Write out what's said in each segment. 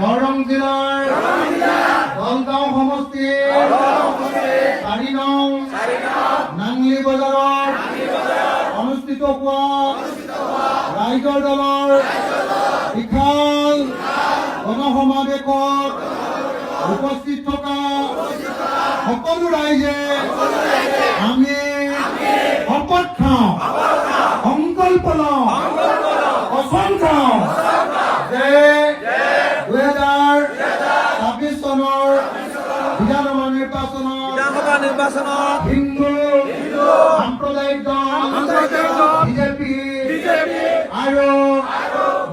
দৰং জিলাৰ দলগাঁও সমষ্টিৰ 4 নং নাংলি বজাৰত অনুষ্ঠিত হোৱা ৰাইজৰ দলৰ বিশাল গণসমাৱেশত উপস্থিত থকা সকলো ৰাইজে আমি শপত খাওঁ, সংকল্প লওঁ, কচম খাওঁ যে 2026 চনৰ বিধানসভা নিৰ্বাচনত হিন্দু সাম্প্ৰদায়িক দল বিজেপি আৰু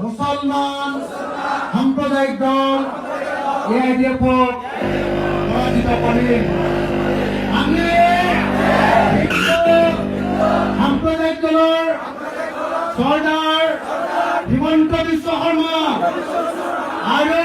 মুছলমান সাম্প্ৰদায়িক দল AIDF-ক পৰাজিত কৰিম। আমি সাম্প্ৰদায়িক দলৰ চৰ্দাৰ হিমন্ত বিশ্ব শৰ্মা আৰু